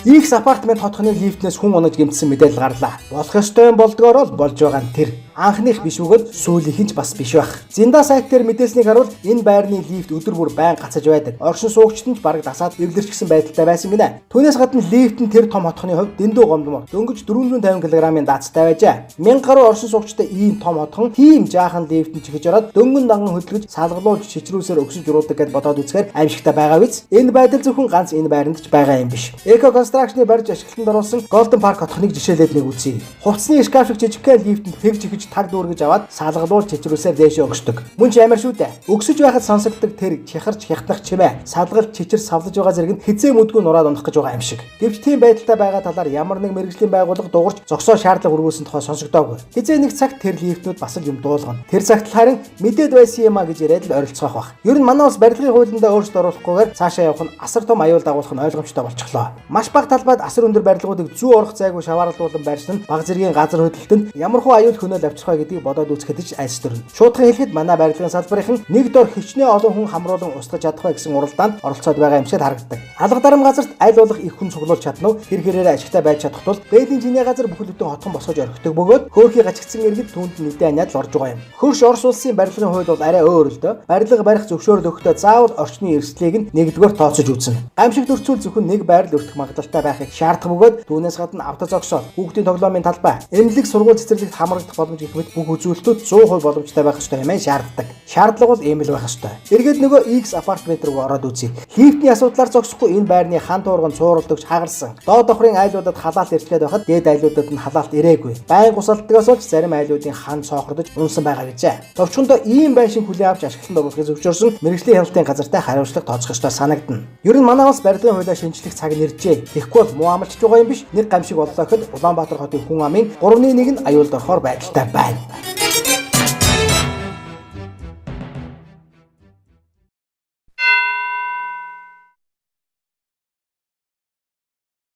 X апартмент хотхны лифтнээс хүн унаж гэмтсэн мэдээлэл гарлаа. Болох ёстой юм болдгоор л болж байгаа нь тэр. Анхных биш бөгөөд сүүлийнх нь ч бас биш байх. Зинда сайт дээр мэдээлснийг харуул энэ байрны лифт өдөр бүр байн гацаж байдаг. Оршин суугчид нь ч бараг дасаад эвлэрчсэн байдалтай байсан гинэ. Түүнээс гадна лифт нь тэр том хотхны хувьд дэндүү гомдмор дөнгөж 450 кг-ийн даацтай байжээ. 1000 гаруй оршин суугчтай ийм том хотхон тийм жаахан лифт нь чихэж ороод дөнгөн данган хөдөлгөж салгалуулж чичрүүсээр өксөж уруудаг гэд бодоод үзэхээр аимшигтай байгаа биз. Энэ байдал зөвхөн ганц энэ байранд ч байгаа юм биш. Eco Construction-ы барьж ашиглалтанд оруулсан Golden Park хотхныг жишээлээд нэг үзье. Хувцсны шкаф шиг жижигхэн лифтэнд пэг чихэж таг дүүргэж аваад салгалуулж чичрүүсээр дээшээ өгсдөг. Мөн ч амар шүү дээ. Өксөж байхад сонсогддог тэр чихарч хятнах чимээ, салгалж чичэр савлаж байгаа зэрэг нь хизээ мүдгүй нураад унах гэж байгаа юм шиг. Гэвч тийм байдалтай байгаа талаар ямар нэг мэргэжлийн байгууллага дуурч зогсоо шаардлага өргүүлсэн тухай сонсогдоогүй. Хизээ нэг цагт тэр лифтнүүд бас л юм дуулгана. Тэр цагт харин мэдээд байсан юм а гэж яриад л ойролцоох бах. Ер нь манай улс барилгын хуулиндаа өөрчлөлт оруулахгүйгээр цаашаа явах нь асар том аюул дагуулах нь ойлгомжтой болчихлоо. Маш бага талбайд асар өндөр барилгуудыг зүү орох зайгүй шаваарлуулан барьсан нь бага зэргийн газар хөдлөлтөнд ямархуу аюул хөнөөл авчрах вэ гэдгийг бодоод үзэхэд ч айс төрнө. Шуудхан хэлэхэд манай барилгын салбарын нэг дор хичнээн олон хүн хамруулан устгаж чадах вэ гэсэн уралдаанд оролцоод байгаа юм шиг харагддаг. Алга дарам газарт аль болох их хүн цуглуулж чадна уу? Тэр хэрээрээ ашигтай байж чадах тул бэдийн чиний газар бүхэл бүтэн хотхон босгож орхидог бөгөөд хөөрхий гачигдсан иргэд түүнд нүдэ аниад л орж байгаа юм. Хөрш Орос улсын барилгын хууль бол арай өөр л дөө. Барилга барих зөвшөөрөл өгөхдөө заавал орчны эрсдлийг нь нэгдүгээр тооцож үзнэ. Гамшигт өрцүүл зөвхөн нэг байрал өртөх магадлалтай байхыг шаардах бөгөөд түүнээс гадна автозогсоол, хүүхдийн тоглоомын талбай, эмнэлэг сургууль цэцэрлэгт хамрагдах боломж гэх мэт бүх үзүүлэлтүүд 100% боломжтой байх ёстой хэмээн шаарддаг. Шаардлага бол ийм л байх ёстой. Эргээд нөгөө X апартмент руу ороод үзье. Лифтний асуудлаар зогсохгүй энэ байрны хан туурган цууралдагч хагарсан. Доод давхрын айлуудад халаалт ирчгээд байхад дээд айлуудад нь халаалт ирээгүй. Байн гусалтдагаас олж зарим айлуудын хан цоохордож унсан байгаа гэжээ. Товчхондоо ийм байн шиг хүлээн авч ашиглалтанд оруулахыг зөвшөөрсөн мэргэжлийн хяналтын газартай хариуцлага тооцох ёстой санагдана. Ер нь манай улс барилгын хуулиа шинжлэх цаг нэржээ. Тэгэхгүй бол муу амлаж байгаа юм биш. Нэг гамшиг боллоо гэхэд Улаанбаатар хотын хүн амын 3/1 нь аюулд орохоор байдалтай байна.